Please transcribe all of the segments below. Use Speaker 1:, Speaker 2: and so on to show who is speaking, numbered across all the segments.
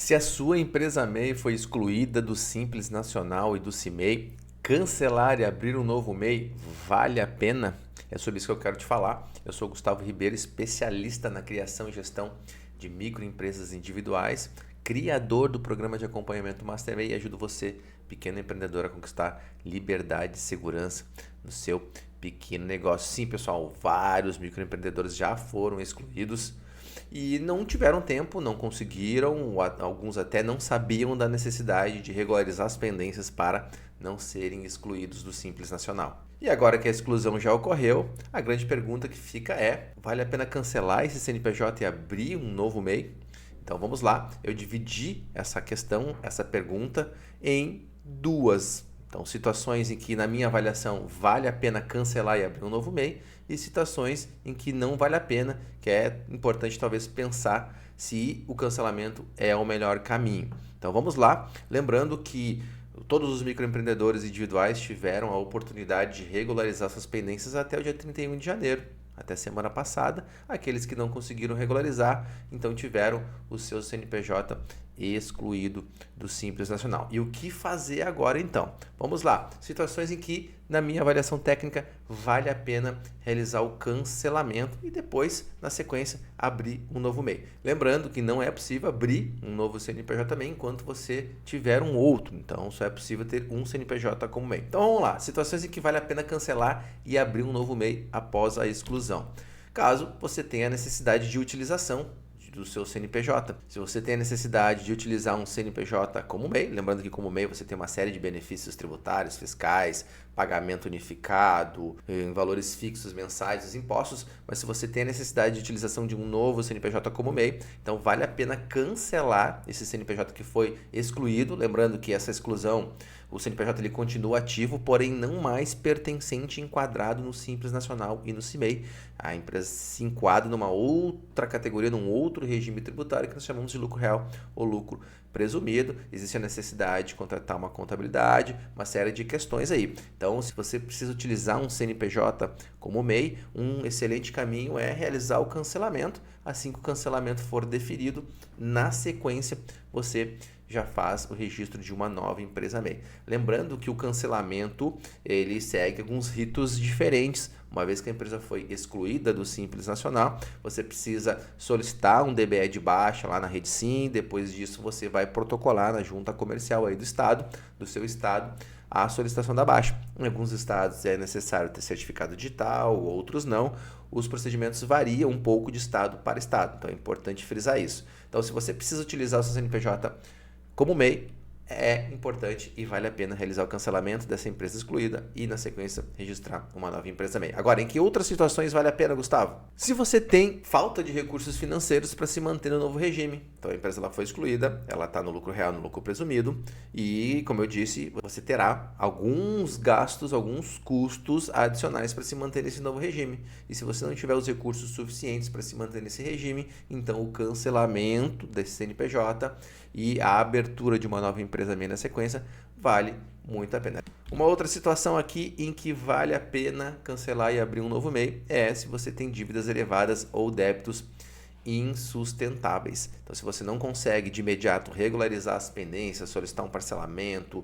Speaker 1: Se a sua empresa MEI foi excluída do Simples Nacional e do CIMEI, cancelar e abrir um novo MEI vale a pena? É sobre isso que eu quero te falar. Eu sou Gustavo Ribeiro, especialista na criação e gestão de microempresas individuais, criador do programa de acompanhamento Master MEI e ajudo você, pequeno empreendedor, a conquistar liberdade e segurança no seu pequeno negócio. Sim, pessoal, vários microempreendedores já foram excluídos e não tiveram tempo, não conseguiram, alguns até não sabiam da necessidade de regularizar as pendências para não serem excluídos do Simples Nacional. E agora que a exclusão já ocorreu, a grande pergunta que fica é: vale a pena cancelar esse CNPJ e abrir um novo MEI? Então vamos lá, eu dividi essa questão, essa pergunta em duas. Então, situações em que, na minha avaliação, vale a pena cancelar e abrir um novo MEI, e situações em que não vale a pena, que é importante talvez pensar se o cancelamento é o melhor caminho. Então vamos lá, lembrando que todos os microempreendedores individuais tiveram a oportunidade de regularizar suas pendências até o dia 31 de janeiro. Até semana passada, aqueles que não conseguiram regularizar, então tiveram o seu CNPJ excluído do Simples Nacional. E o que fazer agora então? Vamos lá, situações em que, na minha avaliação técnica, vale a pena realizar o cancelamento e depois, na sequência, abrir um novo MEI. Lembrando que não é possível abrir um novo CNPJ também enquanto você tiver um outro, então só é possível ter um CNPJ como MEI. Então vamos lá, situações em que vale a pena cancelar e abrir um novo MEI após a exclusão. Caso você tenha necessidade de utilização do seu CNPJ. Se você tem a necessidade de utilizar um CNPJ como MEI, lembrando que como MEI você tem uma série de benefícios tributários, fiscais, pagamento unificado, em valores fixos mensais dos impostos, mas se você tem a necessidade de utilização de um novo CNPJ como MEI, então vale a pena cancelar esse CNPJ que foi excluído, lembrando que essa exclusão, o CNPJ ele continua ativo, porém não mais pertencente enquadrado no Simples Nacional e no CIMEI. A empresa se enquadra numa outra categoria, num outro regime tributário que nós chamamos de lucro real ou lucro presumido. Existe a necessidade de contratar uma contabilidade, uma série de questões aí. Então, se você precisa utilizar um CNPJ como MEI, um excelente caminho é realizar o cancelamento. Assim que o cancelamento for deferido, na sequência você já faz o registro de uma nova empresa MEI. Lembrando que o cancelamento ele segue alguns ritos diferentes. Uma vez que a empresa foi excluída do Simples Nacional, você precisa solicitar um DBE de baixa lá na Rede Sim. Depois disso, você vai protocolar na junta comercial aí do estado, do seu estado, a solicitação da baixa. Em alguns estados é necessário ter certificado digital, outros não. Os procedimentos variam um pouco de estado para estado, então é importante frisar isso. Então, se você precisa utilizar o seu CNPJ como MEI, é importante e vale a pena realizar o cancelamento dessa empresa excluída e, na sequência, registrar uma nova empresa MEI. Agora, em que outras situações vale a pena, Gustavo? Se você tem falta de recursos financeiros para se manter no novo regime, então a empresa ela foi excluída, ela está no lucro real, no lucro presumido e, como eu disse, você terá alguns gastos, alguns custos adicionais para se manter nesse novo regime. E se você não tiver os recursos suficientes para se manter nesse regime, então o cancelamento desse CNPJ e a abertura de uma nova empresa MEI na sequência vale muito a pena. Uma outra situação aqui em que vale a pena cancelar e abrir um novo MEI é se você tem dívidas elevadas ou débitos insustentáveis. Então, se você não consegue de imediato regularizar as pendências, solicitar um parcelamento,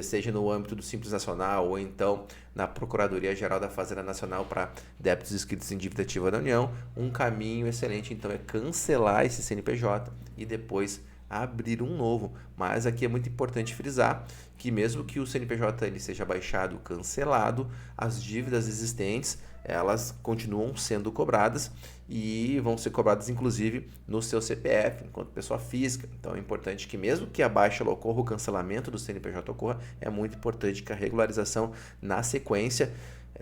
Speaker 1: seja no âmbito do Simples Nacional ou então na Procuradoria-Geral da Fazenda Nacional para débitos inscritos em dívida ativa da União, um caminho excelente então é cancelar esse CNPJ e depois abrir um novo. Mas aqui é muito importante frisar que mesmo que o CNPJ ele seja baixado, cancelado, as dívidas existentes elas continuam sendo cobradas e vão ser cobradas inclusive no seu CPF, enquanto pessoa física. Então é importante que mesmo que a baixa ocorra, o cancelamento do CNPJ ocorra, é muito importante que a regularização na sequência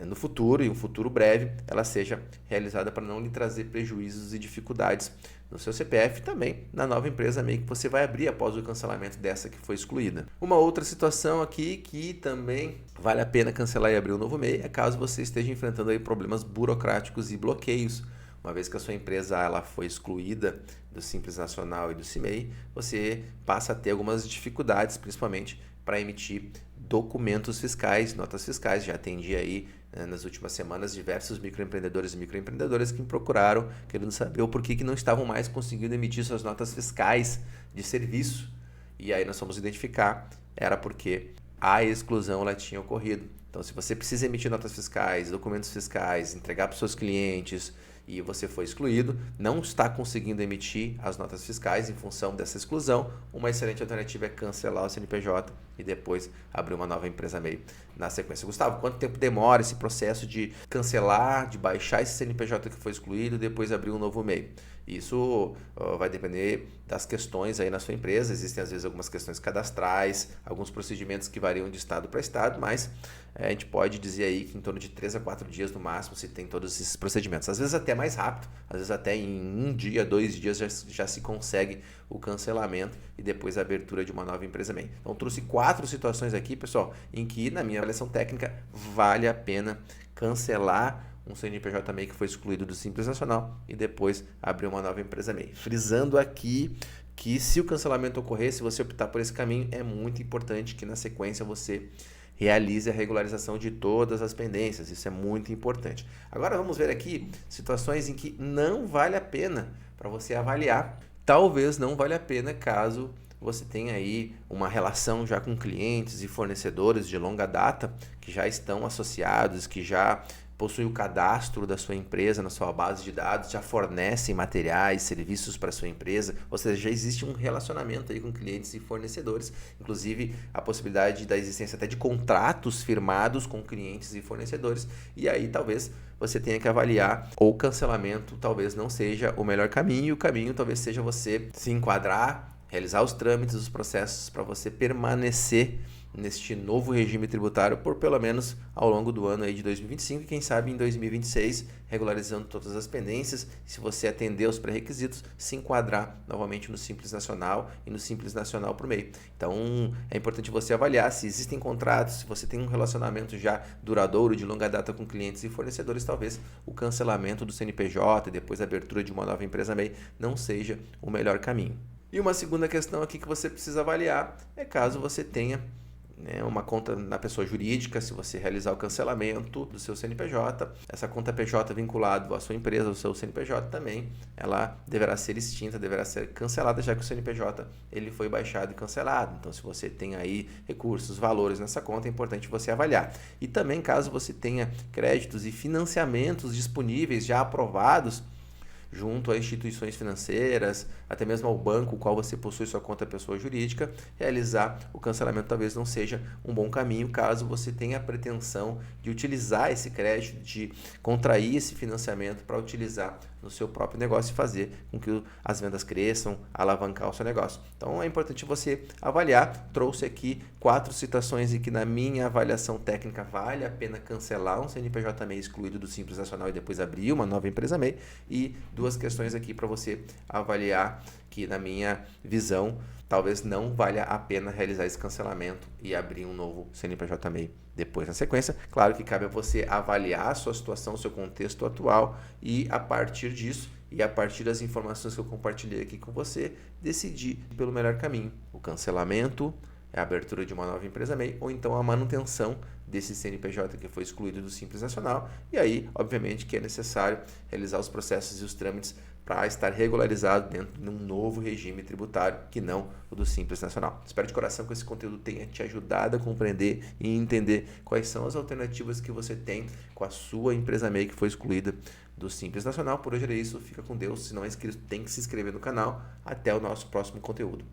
Speaker 1: no futuro, e um futuro breve, ela seja realizada para não lhe trazer prejuízos e dificuldades no seu CPF e também na nova empresa MEI que você vai abrir após o cancelamento dessa que foi excluída. Uma outra situação aqui que também vale a pena cancelar e abrir um novo MEI é caso você esteja enfrentando aí problemas burocráticos e bloqueios Uma vez que a sua empresa ela foi excluída do Simples Nacional e do CIMEI, você passa a ter algumas dificuldades, principalmente para emitir documentos fiscais, notas fiscais. Já atendi aí nas últimas semanas diversos microempreendedores e microempreendedoras que me procuraram querendo saber o porquê que não estavam mais conseguindo emitir suas notas fiscais de serviço. E aí nós fomos identificar, era porque a exclusão ela tinha ocorrido. Então, se você precisa emitir notas fiscais, documentos fiscais, entregar para os seus clientes e você foi excluído, não está conseguindo emitir as notas fiscais em função dessa exclusão, uma excelente alternativa é cancelar o CNPJ e depois abrir uma nova empresa MEI na sequência. Gustavo, quanto tempo demora esse processo de cancelar, de baixar esse CNPJ que foi excluído e depois abrir um novo MEI? Isso vai depender das questões aí na sua empresa. Existem às vezes algumas questões cadastrais, alguns procedimentos que variam de estado para estado, mas a gente pode dizer aí que em torno de 3 a 4 dias no máximo se tem todos esses procedimentos. Às vezes até mais rápido, às vezes até em 1 dia, 2 dias já se consegue o cancelamento e depois a abertura de uma nova empresa MEI. Então trouxe 4 situações aqui, pessoal, em que na minha avaliação técnica vale a pena cancelar um CNPJ MEI que foi excluído do Simples Nacional e depois abrir uma nova empresa MEI. Frisando aqui que se o cancelamento ocorrer, se você optar por esse caminho, é muito importante que na sequência você realize a regularização de todas as pendências. Isso é muito importante. Agora vamos ver aqui situações em que não vale a pena para você avaliar. Talvez não valha a pena caso você tenha aí uma relação já com clientes e fornecedores de longa data que já estão associados, que já possui o cadastro da sua empresa na sua base de dados, já fornecem materiais, serviços para a sua empresa, ou seja, já existe um relacionamento aí com clientes e fornecedores, inclusive a possibilidade da existência até de contratos firmados com clientes e fornecedores, e aí talvez você tenha que avaliar ou o cancelamento talvez não seja o melhor caminho, o caminho talvez seja você se enquadrar, realizar os trâmites, os processos para você permanecer neste novo regime tributário por pelo menos ao longo do ano aí de 2025 e quem sabe em 2026, regularizando todas as pendências, se você atender aos pré-requisitos, se enquadrar novamente no Simples Nacional e no Simples Nacional por meio. Então, é importante você avaliar se existem contratos, se você tem um relacionamento já duradouro, de longa data com clientes e fornecedores, talvez o cancelamento do CNPJ e depois a abertura de uma nova empresa MEI não seja o melhor caminho. E uma segunda questão aqui que você precisa avaliar é caso você tenha uma conta na pessoa jurídica, se você realizar o cancelamento do seu CNPJ, essa conta PJ vinculada à sua empresa, ao seu CNPJ também, ela deverá ser extinta, deverá ser cancelada, já que o CNPJ ele foi baixado e cancelado. Então, se você tem aí recursos, valores nessa conta, é importante você avaliar. E também, caso você tenha créditos e financiamentos disponíveis já aprovados, junto a instituições financeiras, até mesmo ao banco, o qual você possui sua conta pessoa jurídica, realizar o cancelamento talvez não seja um bom caminho, caso você tenha a pretensão de utilizar esse crédito, de contrair esse financiamento para utilizar no seu próprio negócio e fazer com que as vendas cresçam, alavancar o seu negócio. Então é importante você avaliar. Trouxe aqui 4 citações em que na minha avaliação técnica vale a pena cancelar um CNPJ MEI excluído do Simples Nacional e depois abrir uma nova empresa MEI, e 2 questões aqui para você avaliar que na minha visão talvez não valha a pena realizar esse cancelamento e abrir um novo CNPJ MEI depois na sequência. Claro que cabe a você avaliar a sua situação, o seu contexto atual e a partir disso e a partir das informações que eu compartilhei aqui com você, decidir pelo melhor caminho. O cancelamento, a abertura de uma nova empresa MEI ou então a manutenção desse CNPJ que foi excluído do Simples Nacional. E aí, obviamente, que é necessário realizar os processos e os trâmites para estar regularizado dentro de um novo regime tributário que não o do Simples Nacional. Espero de coração que esse conteúdo tenha te ajudado a compreender e entender quais são as alternativas que você tem com a sua empresa MEI que foi excluída do Simples Nacional. Por hoje era isso, fica com Deus. Se não é inscrito, tem que se inscrever no canal. Até o nosso próximo conteúdo.